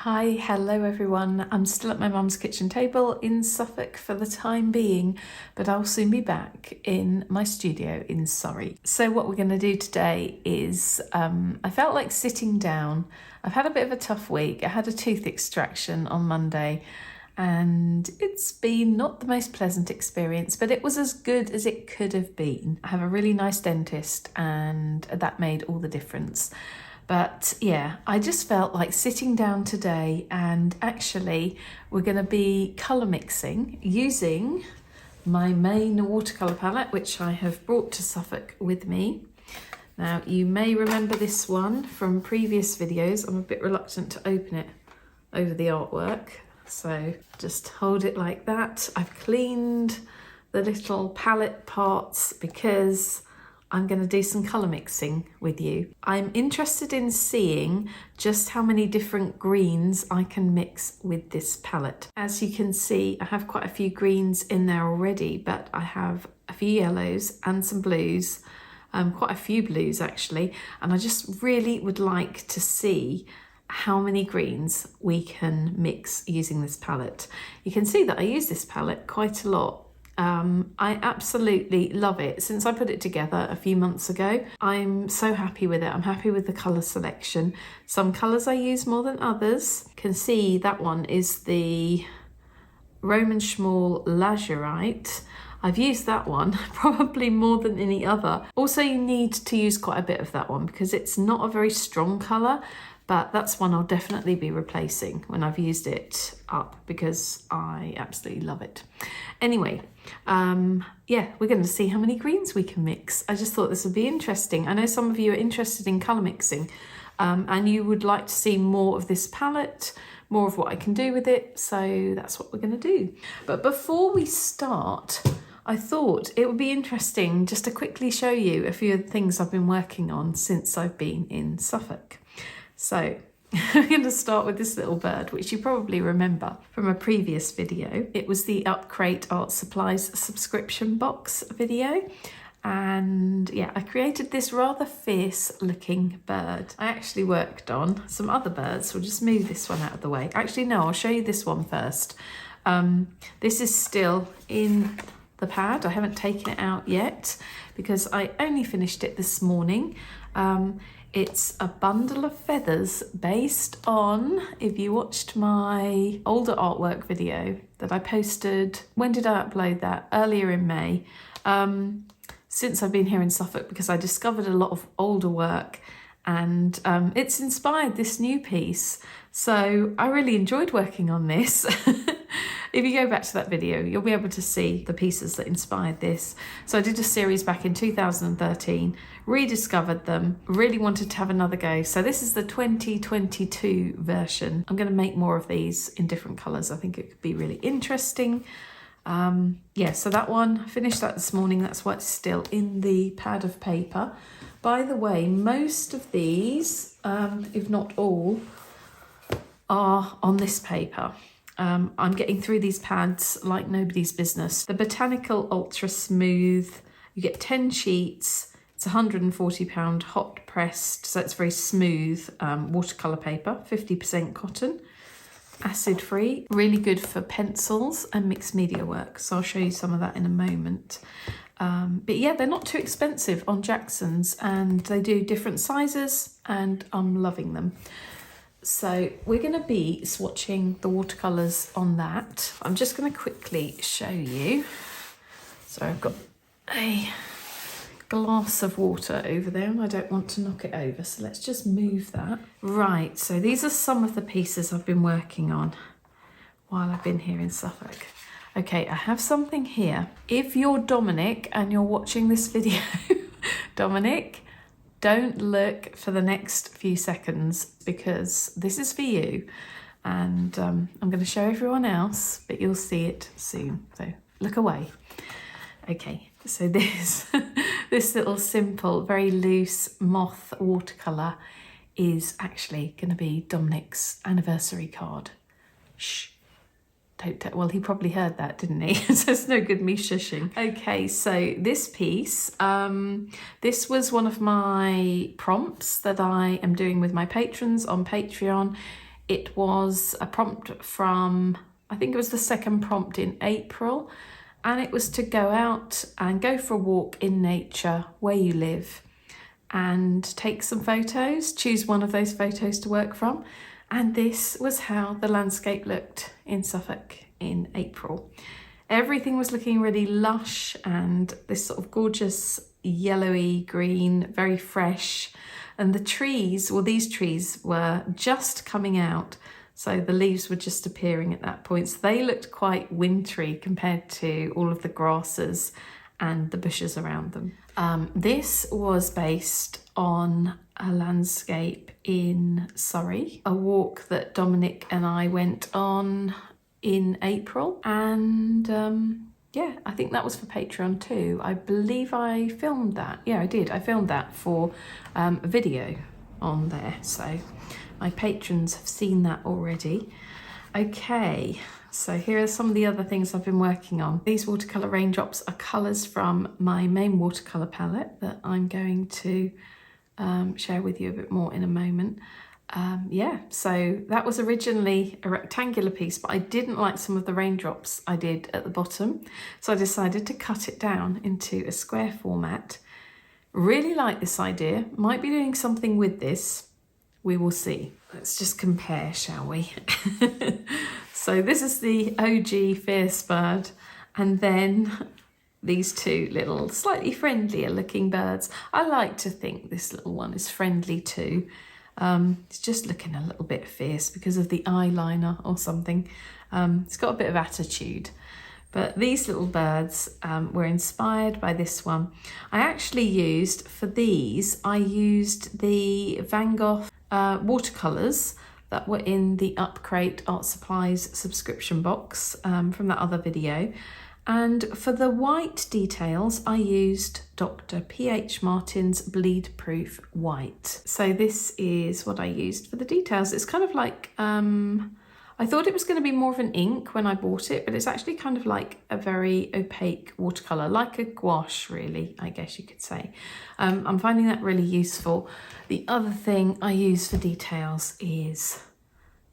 Hi, hello everyone. I'm still at my mum's kitchen table in Suffolk for the time being, but I'll soon be back in my studio in Surrey. So what we're going to do today is, I felt like sitting down. I've had a bit of a tough week. I had a tooth extraction on Monday and it's been not the most pleasant experience, but it was as good as it could have been. I have a really nice dentist and that made all the difference. But yeah, I just felt like sitting down today and actually we're going to be colour mixing using my main watercolour palette, which I have brought to Suffolk with me. Now, you may remember this one from previous videos. I'm a bit reluctant to open it over the artwork, so just hold it like that. I've cleaned the little palette parts because I'm going to do some colour mixing with you. I'm interested in seeing just how many different greens I can mix with this palette. As you can see, I have quite a few greens in there already, but I have a few yellows and some blues, quite a few blues actually, and I just really would like to see how many greens we can mix using this palette. You can see that I use this palette quite a lot. I absolutely love it. Since I put it together a few months ago, I'm so happy with it. I'm happy with the colour selection. Some colours I use more than others. You can see that one is the Roman Schmall Lazurite. I've used that one probably more than any other. Also, you need to use quite a bit of that one because it's not a very strong colour, but that's one I'll definitely be replacing when I've used it up because I absolutely love it. Anyway, yeah, we're going to see how many greens we can mix. I just thought this would be interesting. I know some of you are interested in colour mixing and you would like to see more of this palette, more of what I can do with it. So that's what we're going to do. But before we start, I thought it would be interesting just to quickly show you a few of the things I've been working on since I've been in Suffolk. So I'm going to start with this little bird, which you probably remember from a previous video. It was the Upcrate Art Supplies subscription box video. And yeah, I created this rather fierce looking bird. I actually worked on some other birds. We'll just move this one out of the way. Actually, no, I'll show you this one first. This is still in the pad. I haven't taken it out yet because I only finished it this morning. It's a bundle of feathers based on, if you watched my older artwork video that I posted, when did I upload that? Earlier in May. Since I've been here in Suffolk, because I discovered a lot of older work and it's inspired this new piece. So I really enjoyed working on this. If you go back to that video, you'll be able to see the pieces that inspired this. So I did a series back in 2013, rediscovered them, really wanted to have another go. So this is the 2022 version. I'm going to make more of these in different colours. I think it could be really interesting. Yeah, so that one, I finished that this morning. That's why it's still in the pad of paper. By the way, most of these, if not all, are on this paper. I'm getting through these pads like nobody's business. The Botanical Ultra Smooth, you get 10 sheets. It's £140 hot pressed, so it's very smooth watercolour paper, 50% cotton, acid free, really good for pencils and mixed media work. So I'll show you some of that in a moment. But yeah, they're not too expensive on Jackson's and they do different sizes and I'm loving them. So we're going to be swatching the watercolours on that. I'm just going to quickly show you. So I've got a glass of water over there and I don't want to knock it over. So let's just move that. Right, so these are some of the pieces I've been working on while I've been here in Suffolk. Okay, I have something here. If you're Dominic and you're watching this video, Dominic, don't look for the next few seconds because this is for you. And I'm going to show everyone else, but you'll see it soon. So look away. Okay, so this, this little simple, very loose moth watercolour is actually going to be Dominic's anniversary card. Shh. Don't tell. Well, he probably heard that, didn't he? So it's no good me shushing. Okay, so this piece, this was one of my prompts that I am doing with my patrons on Patreon. It was a prompt from, I think it was the second prompt in April, and it was to go out and go for a walk in nature where you live and take some photos, choose one of those photos to work from. And this was how the landscape looked in Suffolk in April. Everything was looking really lush and this sort of gorgeous yellowy green, very fresh. And the trees, well, these trees were just coming out. So the leaves were just appearing at that point. So they looked quite wintry compared to all of the grasses and the bushes around them. This was based on a landscape in Surrey, a walk that Dominic and I went on in April. And yeah, I think that was for Patreon too. I believe I filmed that. Yeah, I did. I filmed that for a video on there. So my patrons have seen that already. Okay, so here are some of the other things I've been working on. These watercolour raindrops are colours from my main watercolour palette that I'm going to share with you a bit more in a moment. Yeah, so that was originally a rectangular piece, but I didn't like some of the raindrops I did at the bottom. So I decided to cut it down into a square format. Really like this idea. Might be doing something with this. We will see. Let's just compare, shall we? So this is the OG Fierce Bird, and then these two little slightly friendlier looking birds. I like to think this little one is friendly too. It's just looking a little bit fierce because of the eyeliner or something. It's got a bit of attitude. But these little birds were inspired by this one. I actually used, for these, I used the Van Gogh watercolours that were in the Upcrate Art Supplies subscription box from that other video. And for the white details, I used Dr. P.H. Martin's Bleed Proof White. So this is what I used for the details. It's kind of like, I thought it was going to be more of an ink when I bought it, but it's actually kind of like a very opaque watercolour, like a gouache really, I guess you could say. I'm finding that really useful. The other thing I use for details is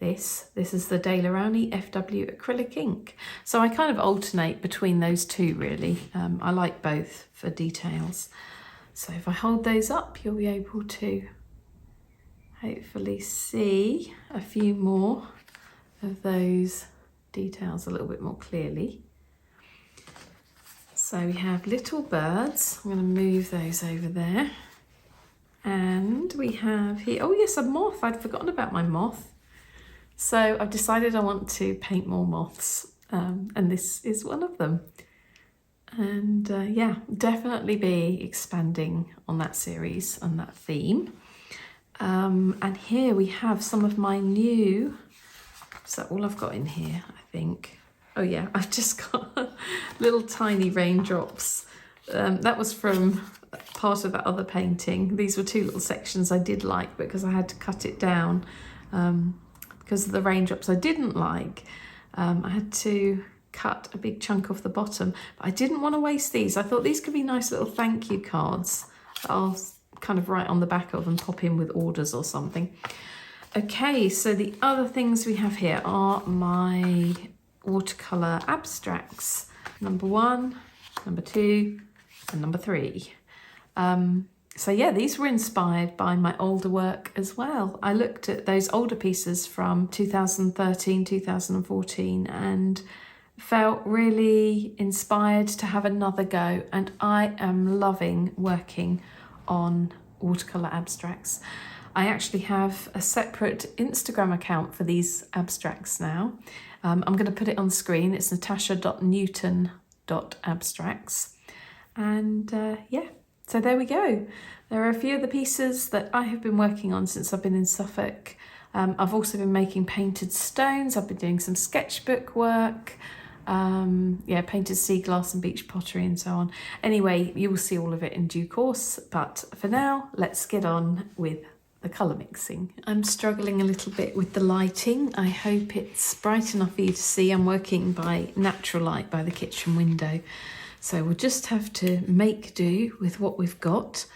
this. This is the De La Rowney FW acrylic ink. So I kind of alternate between those two really. I like both for details. So if I hold those up, you'll be able to hopefully see a few more of those details a little bit more clearly. So we have little birds. I'm going to move those over there. And we have here, oh yes, a moth. I'd forgotten about my moth. So I've decided I want to paint more moths, and this is one of them. And yeah, definitely be expanding on that series and that theme. And here we have some of my new, is that all I've got in here, I think? Oh yeah, I've just got little tiny raindrops. That was from part of that other painting. These were two little sections I did like, because I had to cut it down because of the raindrops I didn't like. I had to cut a big chunk off the bottom, but I didn't want to waste these. I thought these could be nice little thank you cards that I'll kind of write on the back of and pop in with orders or something. Okay, so the other things we have here are my watercolour abstracts. Number 1, number 2, and number 3. So yeah, these were inspired by my older work as well. I looked at those older pieces from 2013, 2014 and felt really inspired to have another go. And I am loving working on watercolour abstracts. I actually have a separate Instagram account for these abstracts now. I'm going to put it on the screen. It's natasha.newton.abstracts. And yeah, so there we go. There are a few of the pieces that I have been working on since I've been in Suffolk. I've also been making painted stones. I've been doing some sketchbook work. Yeah, painted sea glass and beach pottery and so on. Anyway, you will see all of it in due course. But for now, let's get on with the colour mixing. I'm struggling a little bit with the lighting. I hope it's bright enough for you to see. I'm working by natural light by the kitchen window. So we'll just have to make do with what we've got.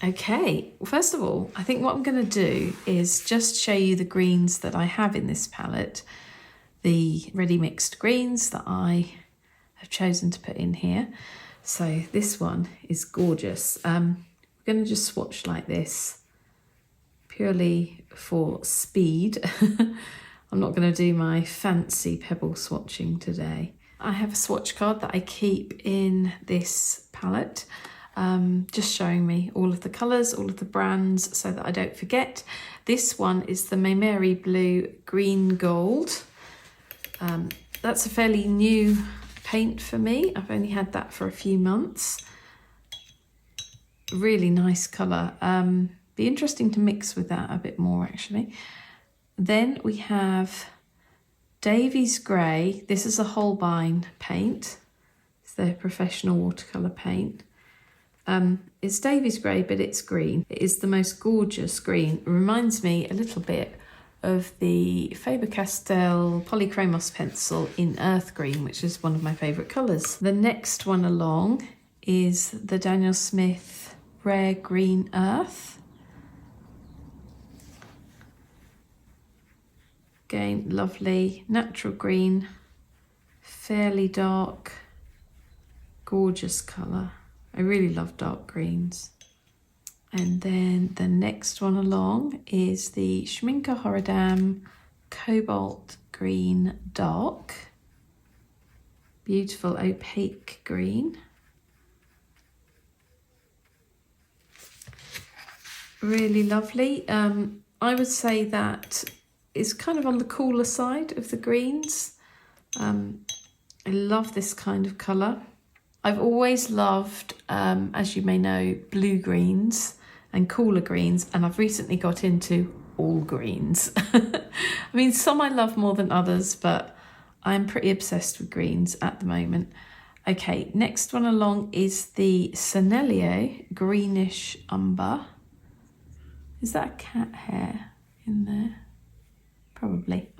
Okay, well, first of all, I think what I'm going to do is just show you the greens that I have in this palette, the ready mixed greens that I have chosen to put in here. So this one is gorgeous. We're going to just swatch like this, purely for speed. I'm not going to do my fancy pebble swatching today. I have a swatch card that I keep in this palette, just showing me all of the colours, all of the brands, so that I don't forget. This one is the Mary Blue Green Gold. That's a fairly new paint for me. I've only had that for a few months. Really nice colour. Be interesting to mix with that a bit more actually. Then we have Davies Grey. This is a Holbein paint. It's their professional watercolour paint. It's Davies Grey, but it's green. It is the most gorgeous green. It reminds me a little bit of the Faber-Castell Polychromos pencil in Earth Green, which is one of my favourite colours. The next one along is the Daniel Smith Rare Green Earth. Again, lovely, natural green, fairly dark, gorgeous colour. I really love dark greens. And then the next one along is the Schminke Horadam Cobalt Green Dark. Beautiful opaque green. Really lovely. I would say that is kind of on the cooler side of the greens. I love this kind of colour. I've always loved, as you may know, blue greens and cooler greens, and I've recently got into all greens. I mean, some I love more than others, but I'm pretty obsessed with greens at the moment. Okay, next one along is the Sennelier Greenish Umber. Is that cat hair in there? Probably.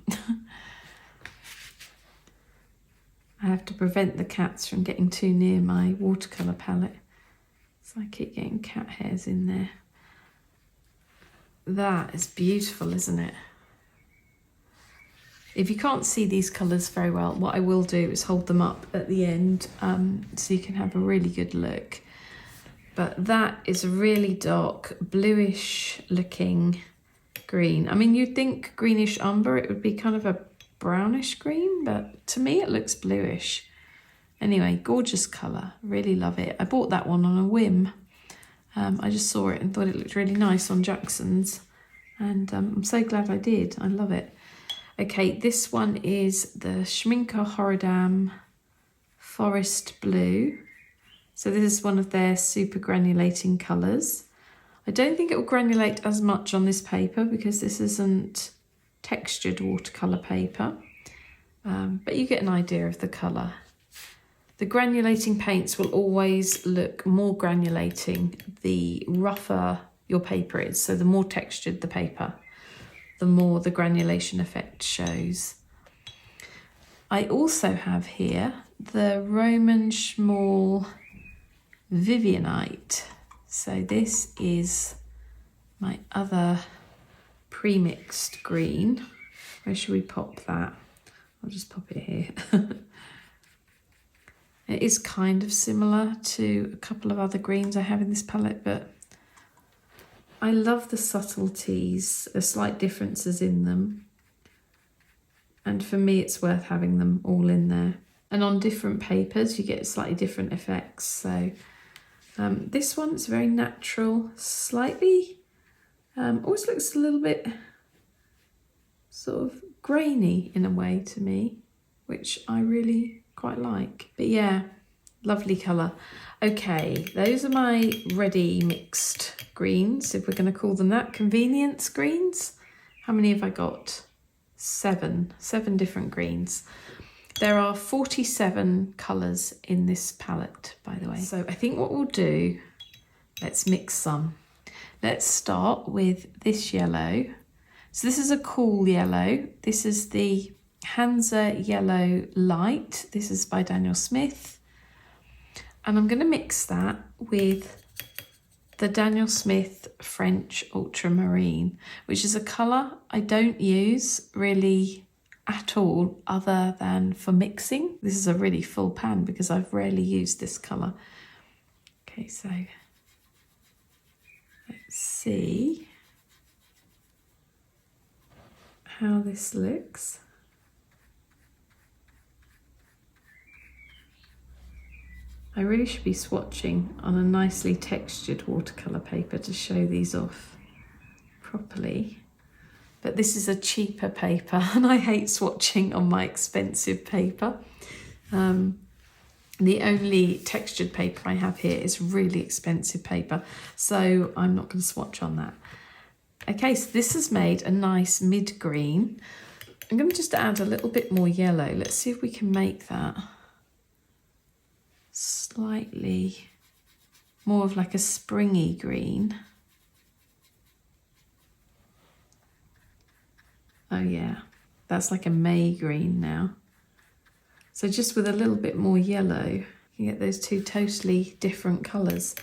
I have to prevent the cats from getting too near my watercolour palette, so I keep getting cat hairs in there. That is beautiful, isn't it? If you can't see these colours very well, what I will do is hold them up at the end so you can have a really good look. But that is a really dark bluish looking green. I mean, you'd think greenish umber, it would be kind of a brownish green, but to me it looks bluish. Anyway, gorgeous colour, really love it. I bought that one on a whim. I just saw it and thought it looked really nice on Jackson's, and I'm so glad I did. I love it. Okay, this one is the Schminke Horadam Forest Blue. So this is one of their super granulating colours. I don't think it will granulate as much on this paper because this isn't textured watercolour paper, but you get an idea of the colour. The granulating paints will always look more granulating the rougher your paper is, so the more textured the paper, the more the granulation effect shows. I also have here the Roman Schmall Vivianite. So this is my other pre-mixed green. Where should we pop that? I'll just pop it here. It is kind of similar to a couple of other greens I have in this palette, but I love the subtleties, the slight differences in them. And for me, it's worth having them all in there. And on different papers, you get slightly different effects. So this one's very natural, slightly, always looks a little bit sort of grainy in a way to me, which I really quite like. But yeah, lovely colour. Okay, those are my ready mixed greens, if we're going to call them that. Convenience greens. How many have I got? Seven different greens. There are 47 colours in this palette, by the way. So I think what we'll do, let's mix some. Let's start with this yellow. So this is a cool yellow. This is the Hansa Yellow Light. This is by Daniel Smith. And I'm going to mix that with the Daniel Smith French Ultramarine, which is a colour I don't use really at all other than for mixing. This is a really full pan because I've rarely used this colour. Okay, so let's see how this looks. I really should be swatching on a nicely textured watercolour paper to show these off properly. But this is a cheaper paper and I hate swatching on my expensive paper. The only textured paper I have here is really expensive paper, so I'm not going to swatch on that. Okay, so this has made a nice mid-green. I'm going to just add a little bit more yellow. Let's see if we can make that slightly more of like a springy green. Oh yeah, that's like a May green now. So just with a little bit more yellow, you get those two totally different colours.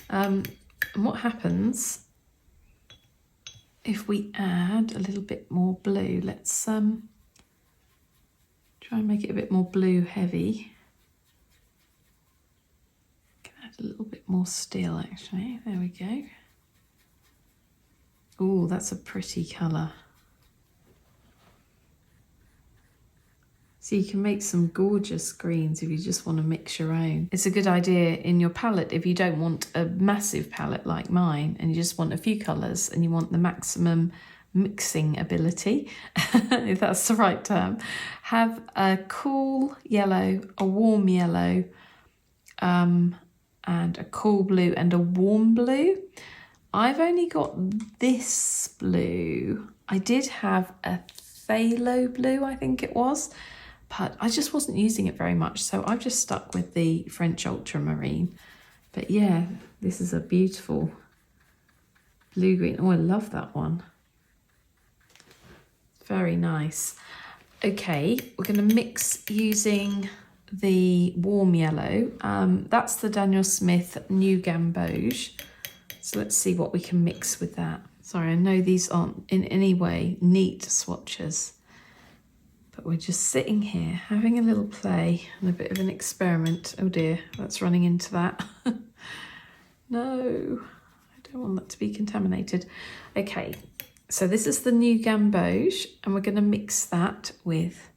And what happens if we add a little bit more blue? Let's try and make it a bit more blue heavy. A little bit more still actually, there we go. Oh, that's a pretty colour. So you can make some gorgeous greens if you just want to mix your own. It's a good idea in your palette if you don't want a massive palette like mine and you just want a few colours and you want the maximum mixing ability, if that's the right term. Have a cool yellow, a warm yellow, and a cool blue and a warm blue. I've only got this blue. I did have a phthalo blue, I think it was, but I just wasn't using it very much, so I've just stuck with the French Ultramarine. But yeah, this is a beautiful blue-green. Oh, I love that one. Very nice. Okay, we're going to mix using the warm yellow. That's the Daniel Smith New Gamboge. So let's see what we can mix with that. Sorry, I know these aren't in any way neat swatches, but we're just sitting here having a little play and a bit of an experiment. Oh dear, that's running into that. No, I don't want that to be contaminated. Okay, so this is the New Gamboge and we're going to mix that with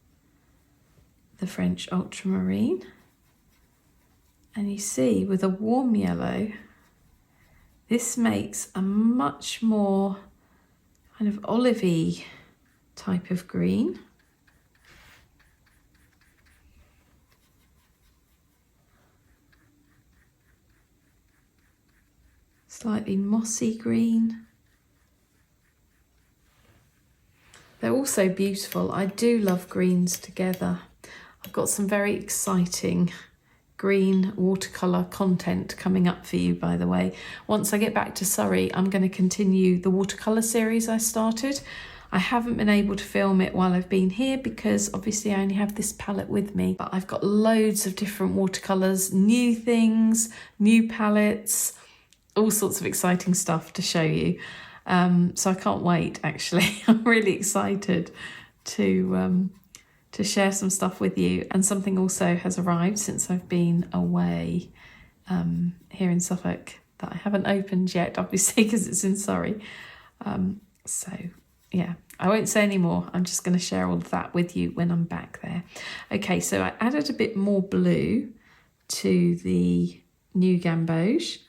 the French Ultramarine. And you see, with a warm yellow, this makes a much more kind of olivey type of green. Slightly mossy green. They're also beautiful. I do love greens together. I've got some very exciting green watercolour content coming up for you, by the way. Once I get back to Surrey, I'm going to continue the watercolour series I started. I haven't been able to film it while I've been here because obviously I only have this palette with me, but I've got loads of different watercolours, new things, new palettes, all sorts of exciting stuff to show you. So I can't wait, actually. I'm really excited to share some stuff with you. And something also has arrived since I've been away here in Suffolk that I haven't opened yet, obviously, because it's in Surrey. So yeah, I won't say any more. I'm just going to share all of that with you when I'm back there. Okay, so I added a bit more blue to the New Gamboge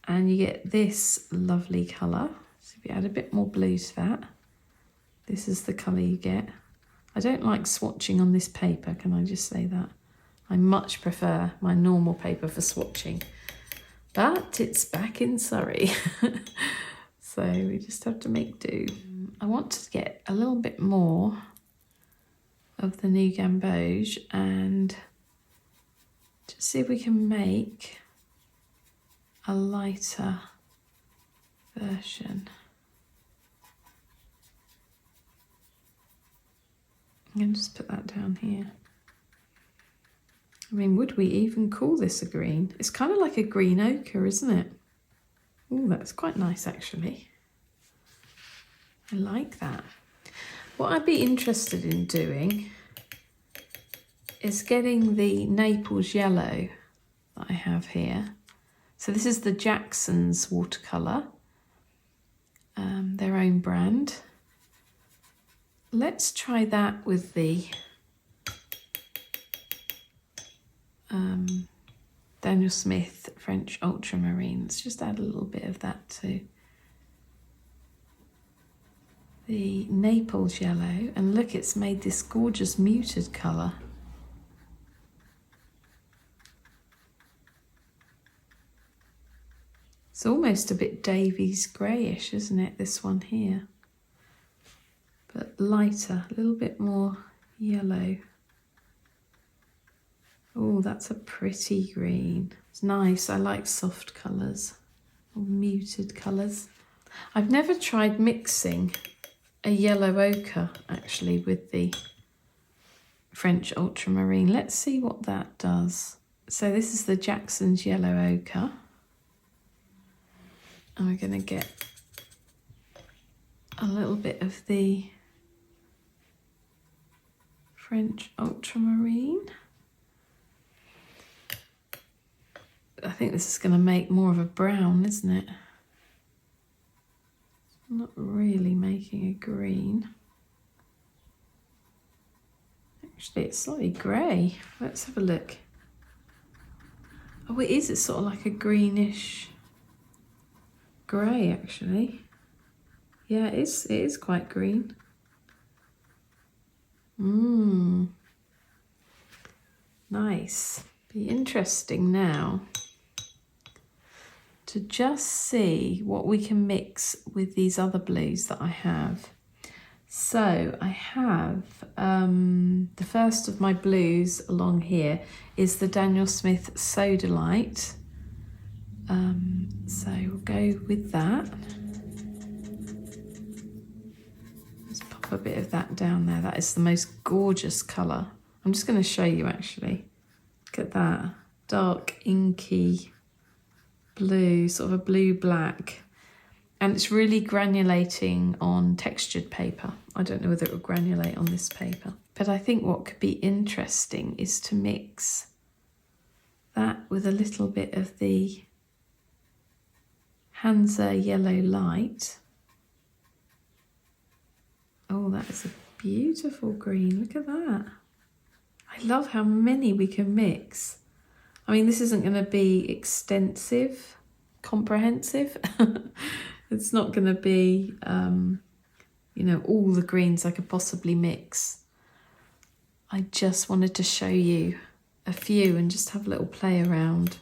and you get this lovely colour. So if you add a bit more blue to that, this is the colour you get. I don't like swatching on this paper, can I just say that? I much prefer my normal paper for swatching, but it's back in Surrey. So we just have to make do. I want to get a little bit more of the New Gamboge and just see if we can make a lighter version. I'm going to just put that down here. I mean, would we even call this a green? It's kind of like a green ochre, isn't it? Oh, that's quite nice actually. I like that. What I'd be interested in doing is getting the Naples yellow that I have here. So this is the Jackson's watercolour, their own brand. Let's try that with the Daniel Smith French Ultramarine. Let's just add a little bit of that to the Naples yellow, and look, it's made this gorgeous muted colour. It's almost a bit Davies greyish, isn't it, this one here? But lighter, a little bit more yellow. Oh, that's a pretty green. It's nice. I like soft colours or muted colours. I've never tried mixing a yellow ochre actually with the French Ultramarine. Let's see what that does. So this is the Jackson's yellow ochre. And we're going to get a little bit of the French Ultramarine. I think this is going to make more of a brown, isn't it? Not really making a green. Actually, it's slightly grey. Let's have a look. Oh, it is. It's sort of like a greenish grey, actually. Yeah, it is quite green. Nice. Be interesting now to just see what we can mix with these other blues that I have. So I have the first of my blues along here is the Daniel Smith Sodalite. So we'll go with that. Let's pop a bit of that down there. That is the most gorgeous colour. I'm just going to show you actually. Look at that. Dark inky blue, sort of a blue-black. And it's really granulating on textured paper. I don't know whether it will granulate on this paper. But I think what could be interesting is to mix that with a little bit of the Hansa Yellow Light. Oh, that is a beautiful green. Look at that. I love how many we can mix. I mean, this isn't going to be extensive, comprehensive. It's not going to be, you know, all the greens I could possibly mix. I just wanted to show you a few and just have a little play around.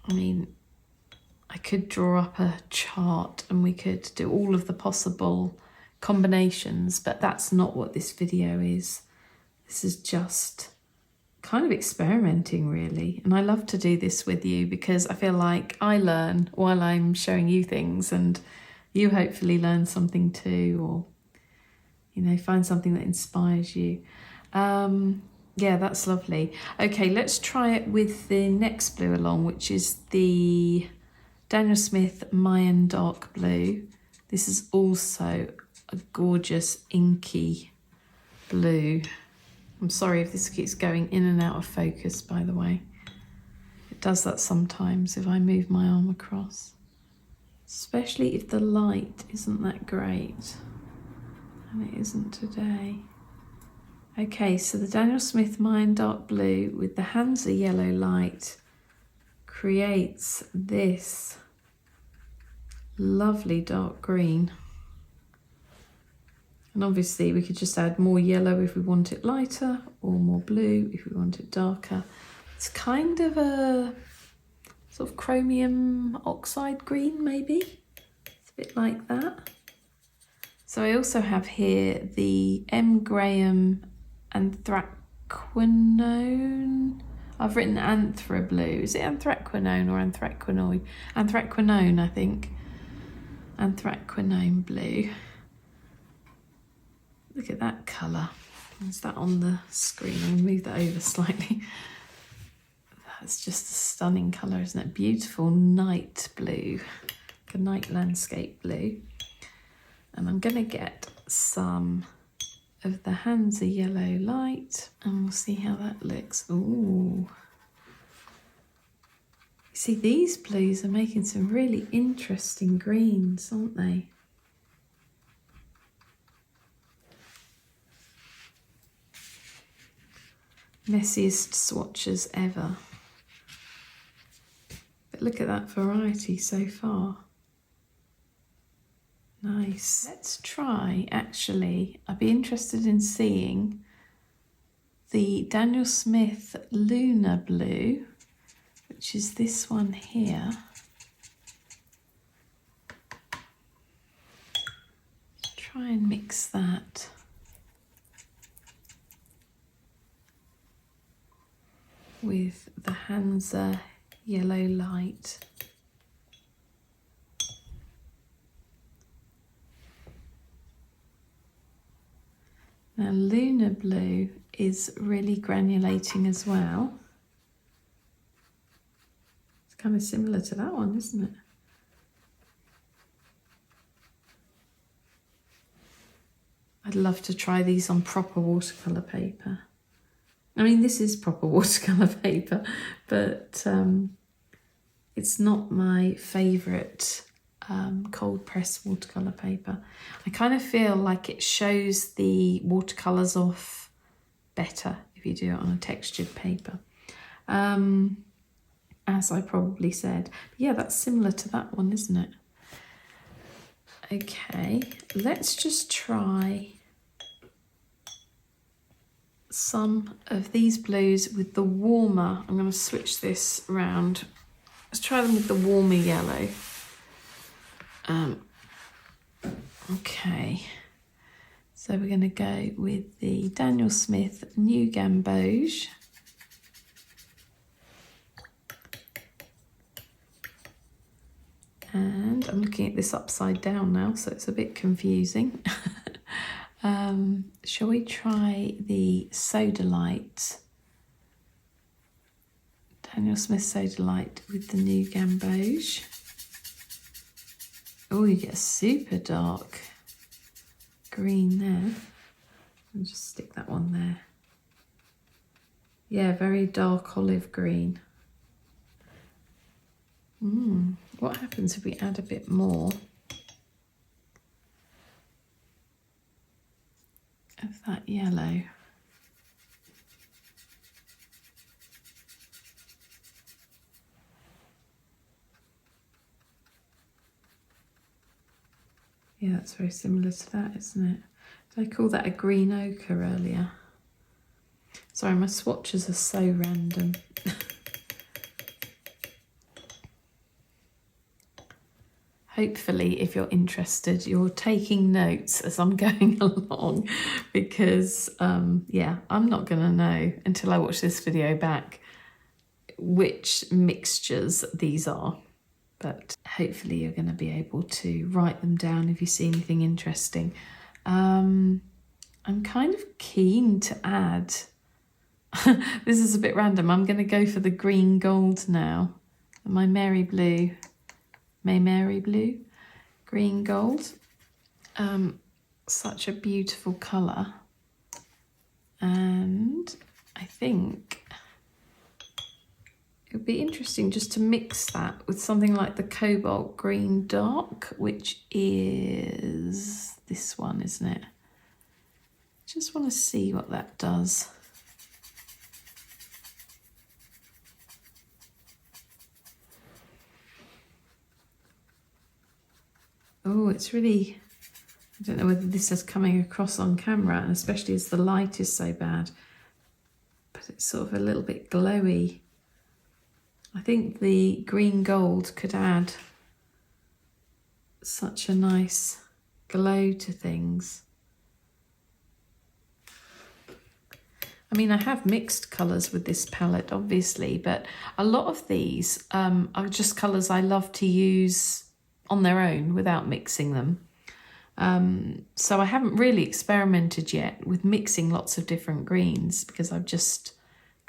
I mean, I could draw up a chart and we could do all of the possible combinations, but that's not what this video is. This is just kind of experimenting really, and I love to do this with you because I feel like I learn while I'm showing you things, and you hopefully learn something too, or you know, find something that inspires you. Yeah, that's lovely. Okay, let's try it with the next blue along, which is the Daniel Smith Mayan Dark Blue. This is also a gorgeous inky blue. I'm sorry if this keeps going in and out of focus, by the way. It does that sometimes if I move my arm across, especially if the light isn't that great, and it isn't today. Okay, so the Daniel Smith Mayan Dark Blue with the Hansa Yellow Light creates this lovely dark green. And obviously we could just add more yellow if we want it lighter, or more blue if we want it darker. It's kind of a sort of chromium oxide green, maybe. It's a bit like that. So I also have here the M. Graham Anthraquinone. I've written Anthra Blue. Is it Anthraquinone or Anthraquinoid? Anthraquinone, I think. Anthraquinone Blue. Look at that colour. Is that on the screen? I'll move that over slightly. It's just a stunning colour, isn't it? Beautiful night blue, a night landscape blue. And I'm going to get some of the Hansa Yellow Light and we'll see how that looks. Ooh. See, these blues are making some really interesting greens, aren't they? Messiest swatches ever. But look at that variety so far. Nice. Let's try, actually, I'd be interested in seeing the Daniel Smith Lunar Blue, which is this one here. Let's try and mix that. With the Hansa Yellow Light. Now Lunar Blue is really granulating as well. It's kind of similar to that one, isn't it? I'd love to try these on proper watercolour paper. I mean, this is proper watercolour paper, but it's not my favourite cold press watercolour paper. I kind of feel like it shows the watercolours off better if you do it on a textured paper, as I probably said. But yeah, that's similar to that one, isn't it? Okay, let's just try some of these blues with the warmer. I'm going to switch this around. Let's try them with the warmer yellow. Okay, so we're going to go with the Daniel Smith New Gamboge. And I'm looking at this upside down now, so it's a bit confusing. Shall we try the Soda Light? Daniel Smith Soda Light with the New Gamboge. Oh, you get a super dark green there. I'll just stick that one there. Yeah, very dark olive green. What happens if we add a bit more of that yellow? Yeah, that's very similar to that, isn't it? Did I call that a green ochre earlier? Sorry, my swatches are so random. Hopefully, if you're interested, you're taking notes as I'm going along, because, yeah, I'm not going to know until I watch this video back which mixtures these are. But hopefully you're going to be able to write them down if you see anything interesting. I'm kind of keen to add, this is a bit random, I'm going to go for the green gold now. My Mary Blue, green gold. Such a beautiful colour. And I think it would be interesting just to mix that with something like the Cobalt Green Dark, which is this one, isn't it? Just want to see what that does. Oh, it's really, I don't know whether this is coming across on camera, and especially as the light is so bad, but it's sort of a little bit glowy. I think the green gold could add such a nice glow to things. I mean, I have mixed colours with this palette, obviously, but a lot of these are just colours I love to use on their own without mixing them. So I haven't really experimented yet with mixing lots of different greens, because I've just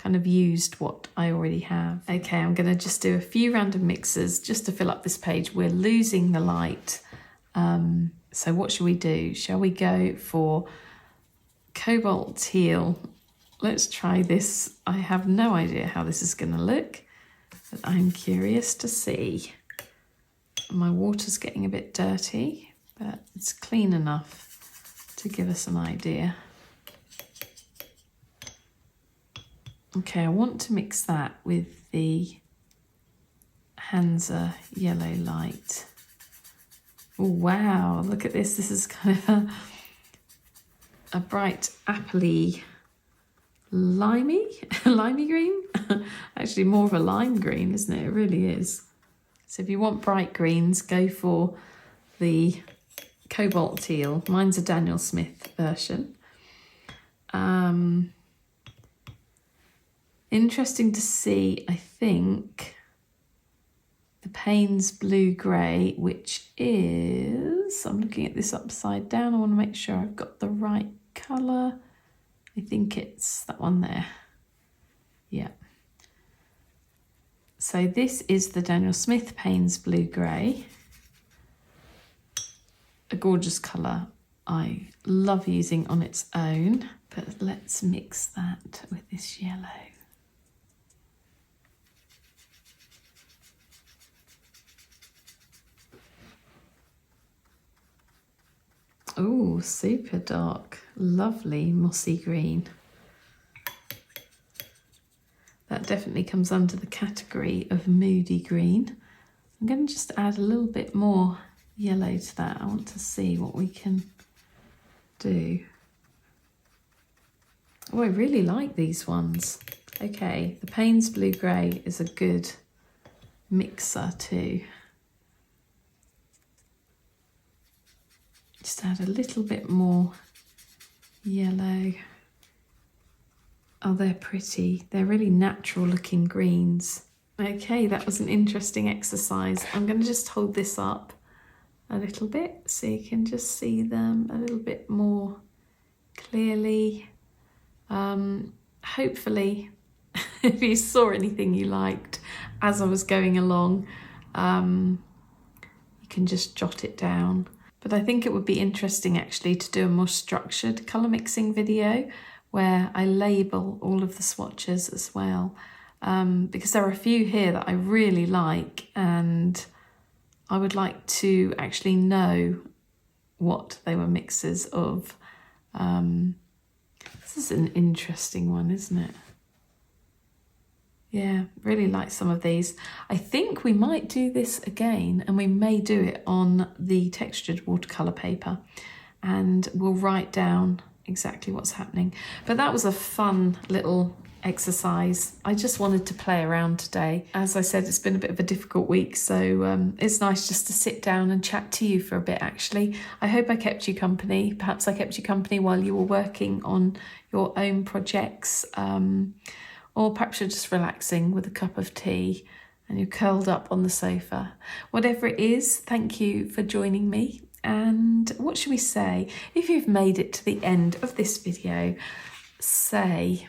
kind of used what I already have. Okay, I'm going to just do a few random mixes just to fill up this page. We're losing the light. So what should we do? Shall we go for cobalt teal? Let's try this. I have no idea how this is going to look, but I'm curious to see. My water's getting a bit dirty, but it's clean enough to give us an idea. Okay, I want to mix that with the Hansa yellow light. Oh, wow, look at this. This is kind of a bright appley limey green. Actually more of a lime green, isn't it? It really is. So if you want bright greens, go for the cobalt teal. Mine's a Daniel Smith version. Interesting to see, I think, the Payne's blue grey, which is, I'm looking at this upside down. I want to make sure I've got the right colour. I think it's that one there. Yeah. So this is the Daniel Smith Payne's blue grey. A gorgeous colour I love using on its own, but let's mix that with this yellow. Oh, super dark, lovely mossy green. That definitely comes under the category of moody green. I'm going to just add a little bit more yellow to that. I want to see what we can do. Oh, I really like these ones. Okay, the Payne's blue grey is a good mixer too. Just add a little bit more yellow. Oh, they're pretty. They're really natural looking greens. Okay, that was an interesting exercise. I'm going to just hold this up a little bit so you can just see them a little bit more clearly. Hopefully, if you saw anything you liked as I was going along, you can just jot it down. But I think it would be interesting actually to do a more structured colour mixing video where I label all of the swatches as well, because there are a few here that I really like and I would like to actually know what they were mixes of. This is an interesting one, isn't it? Yeah, really like some of these. I think we might do this again, and we may do it on the textured watercolour paper, and we'll write down exactly what's happening. But that was a fun little exercise. I just wanted to play around today. As I said, it's been a bit of a difficult week, so it's nice just to sit down and chat to you for a bit actually. I hope I kept you company. Perhaps I kept you company while you were working on your own projects. Or perhaps you're just relaxing with a cup of tea and you're curled up on the sofa. Whatever it is, thank you for joining me. And what should we say? If you've made it to the end of this video, say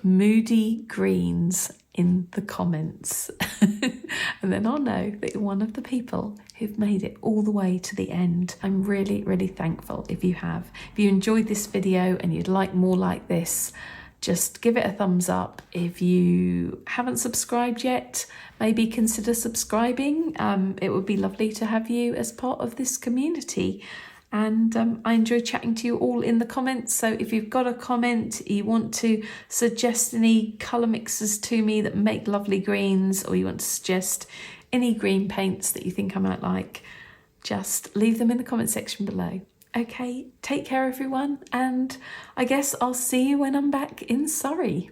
moody greens in the comments. And then I'll know that you're one of the people who've made it all the way to the end. I'm really, really thankful if you have. If you enjoyed this video and you'd like more like this, just give it a thumbs up. If you haven't subscribed yet, maybe consider subscribing. It would be lovely to have you as part of this community. And I enjoy chatting to you all in the comments. So if you've got a comment, you want to suggest any colour mixes to me that make lovely greens, or you want to suggest any green paints that you think I might like, just leave them in the comment section below. Okay, take care everyone, and I guess I'll see you when I'm back in Surrey.